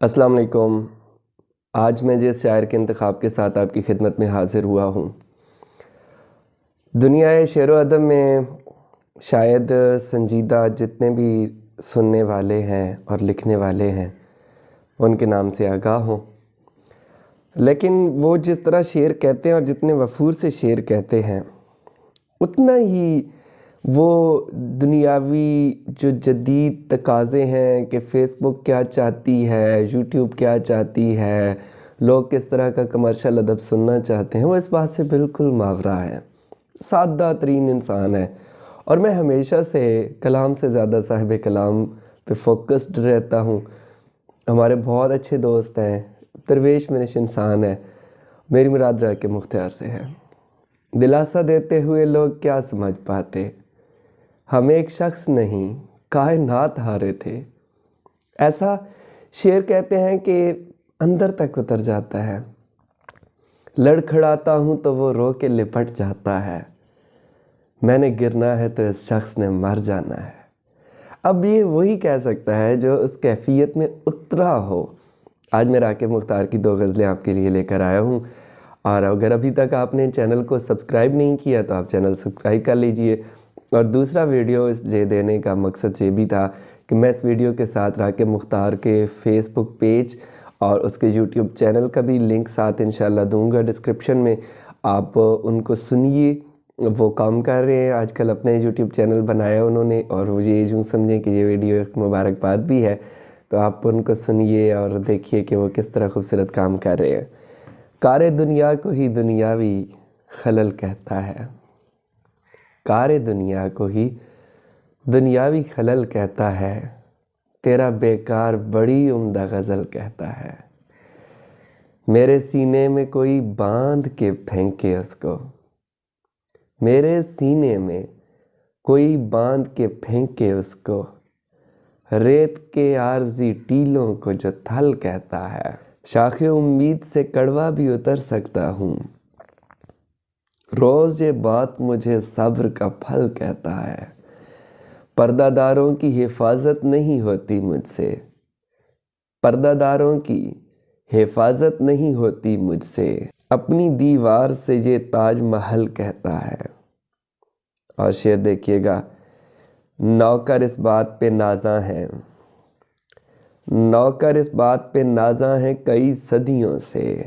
السلام علیکم۔ آج میں جس شاعر کے انتخاب کے ساتھ آپ کی خدمت میں حاضر ہوا ہوں، دنیا شعر و ادب میں شاید سنجیدہ جتنے بھی سننے والے ہیں اور لکھنے والے ہیں ان کے نام سے آگاہ ہوں، لیکن وہ جس طرح شعر کہتے ہیں اور جتنے وفور سے شعر کہتے ہیں اتنا ہی وہ دنیاوی جو جدید تقاضے ہیں کہ فیس بک کیا چاہتی ہے، یوٹیوب کیا چاہتی ہے، لوگ کس طرح کا کمرشل ادب سننا چاہتے ہیں، وہ اس بات سے بالکل ماورا ہے، سادہ ترین انسان ہے۔ اور میں ہمیشہ سے کلام سے زیادہ صاحب کلام پہ فوکسڈ رہتا ہوں۔ ہمارے بہت اچھے دوست ہیں، درویش منش انسان ہے، میری مراد راکب مختار سے ہے۔ دلاسا دیتے ہوئے لوگ کیا سمجھ پاتے، ہم ایک شخص نہیں کائنات ہارے تھے۔ ایسا شعر کہتے ہیں کہ اندر تک اتر جاتا ہے، لڑکھڑاتا ہوں تو وہ رو کے لپٹ جاتا ہے، میں نے گرنا ہے تو اس شخص نے مر جانا ہے۔ اب یہ وہی کہہ سکتا ہے جو اس کیفیت میں اترا ہو۔ آج میں راکب مختار کی 2 غزلیں آپ کے لیے لے کر آیا ہوں، اور اگر ابھی تک آپ نے چینل کو سبسکرائب نہیں کیا تو آپ چینل سبسکرائب کر لیجئے۔ اور دوسرا ویڈیو اس دینے کا مقصد یہ بھی تھا کہ میں اس ویڈیو کے ساتھ راکب مختار کے فیس بک پیج اور اس کے یوٹیوب چینل کا بھی لنک ساتھ انشاءاللہ دوں گا ڈسکرپشن میں، آپ ان کو سنیے۔ وہ کام کر رہے ہیں آج کل، اپنے یوٹیوب چینل بنایا انہوں نے، اور وہ یہ یوں سمجھیں کہ یہ ویڈیو ایک مبارکباد بھی ہے، تو آپ ان کو سنیے اور دیکھیے کہ وہ کس طرح خوبصورت کام کر رہے ہیں۔ کار دنیا کو ہی دنیاوی خلل کہتا ہے، کار دنیا کو ہی دنیاوی خلل کہتا ہے، تیرا بیکار بڑی عمدہ غزل کہتا ہے، میرے سینے میں کوئی باندھ کے پھینکے اس کو، میرے سینے میں کوئی باندھ کے پھینکے اس کو، ریت کے عارضی ٹیلوں کو جو تھل کہتا ہے، شاخ امید سے کڑوا بھی اتر سکتا ہوں، روز یہ بات مجھے صبر کا پھل کہتا ہے، پردہ داروں کی حفاظت نہیں ہوتی مجھ سے، پردہ داروں کی حفاظت نہیں ہوتی مجھ سے، اپنی دیوار سے یہ تاج محل کہتا ہے۔ اور شعر دیکھیے گا، نوکر اس بات پہ نازاں ہیں، نوکر اس بات پہ نازاں ہیں کئی صدیوں سے،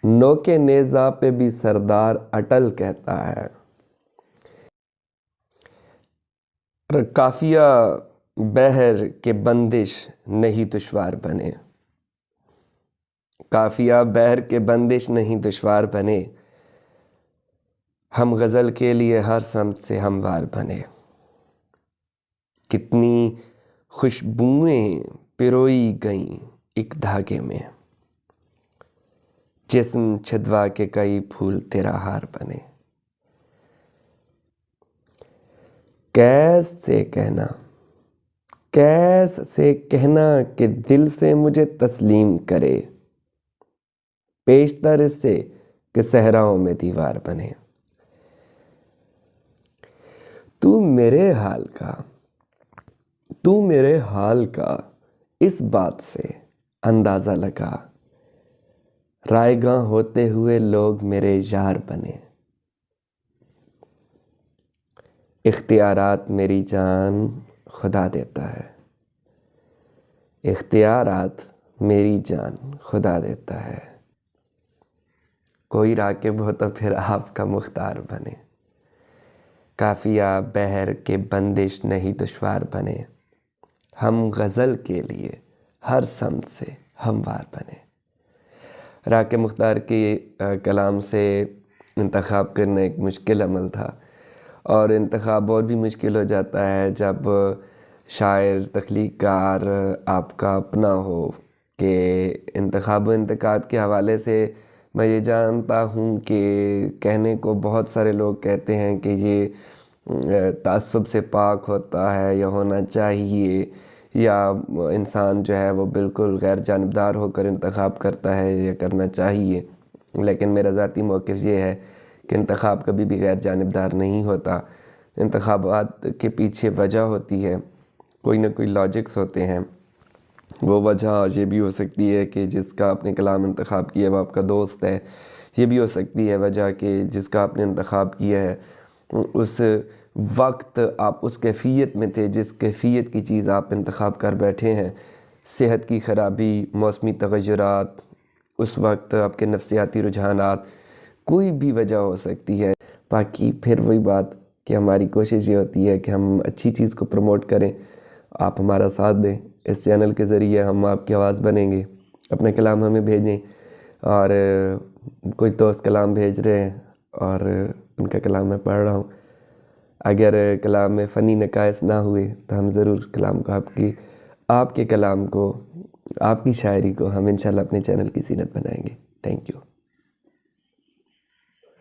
نوکے نیزہ پہ بھی سردار اٹل کہتا ہے۔ قافیہ بحر کے بندش نہیں دشوار بنے، قافیہ بحر کے بندش نہیں دشوار بنے، ہم غزل کے لیے ہر سمت سے ہموار بنے، کتنی خوشبوئیں پروئی گئیں ایک دھاگے میں، جسم چھدوا کے کئی پھول تیرا ہار بنے، کیسے کہنا کہ دل سے مجھے تسلیم کرے، پیشتر اس سے کہ صحراؤں میں دیوار بنے، تو میرے حال کا اس بات سے اندازہ لگا، رائے گاں ہوتے ہوئے لوگ میرے یار بنے، اختیارات میری جان خدا دیتا ہے، اختیارات میری جان خدا دیتا ہے، کوئی راکب ہو تو پھر آپ کا مختار بنے، قافیہ بحر کے بندش نہیں دشوار بنے، ہم غزل کے لیے ہر سمت سے ہموار بنے۔ راکب مختار کے کلام سے انتخاب کرنا ایک مشکل عمل تھا، اور انتخاب اور بھی مشکل ہو جاتا ہے جب شاعر تخلیق کار آپ کا اپنا ہو، کہ انتخاب و انتقاد کے حوالے سے میں یہ جانتا ہوں کہ کہنے کو بہت سارے لوگ کہتے ہیں کہ یہ تعصب سے پاک ہوتا ہے یا ہونا چاہیے، یا انسان جو ہے وہ بالکل غیر جانبدار ہو کر انتخاب کرتا ہے یا کرنا چاہیے، لیکن میرا ذاتی موقف یہ ہے کہ انتخاب کبھی بھی غیر جانبدار نہیں ہوتا. انتخابات کے پیچھے وجہ ہوتی ہے، کوئی نہ کوئی لاجکس ہوتے ہیں. وہ وجہ یہ بھی ہو سکتی ہے کہ جس کا آپ نے کلام انتخاب کیا ہے وہ آپ کا دوست ہے. یہ بھی ہو سکتی ہے وجہ کہ جس کا آپ نے انتخاب کیا ہے اس وقت آپ اس کیفیت میں تھے جس کیفیت کی چیز آپ انتخاب کر بیٹھے ہیں. صحت کی خرابی، موسمی تغیرات، اس وقت آپ کے نفسیاتی رجحانات، کوئی بھی وجہ ہو سکتی ہے. باقی پھر وہی بات کہ ہماری کوشش یہ ہوتی ہے کہ ہم اچھی چیز کو پروموٹ کریں. آپ ہمارا ساتھ دیں. اس چینل کے ذریعے ہم آپ کی آواز بنیں گے. اپنے کلام ہمیں بھیجیں، اور کوئی دوست کلام بھیج رہے ہیں اور ان کا کلام میں پڑھ رہا ہوں. اگر کلام میں فنی نقائص نہ ہوئے تو ہم ضرور کلام کو آپ کے کلام کو، آپ کی شاعری کو ہم انشاءاللہ اپنے چینل کی زینت بنائیں گے. Thank you.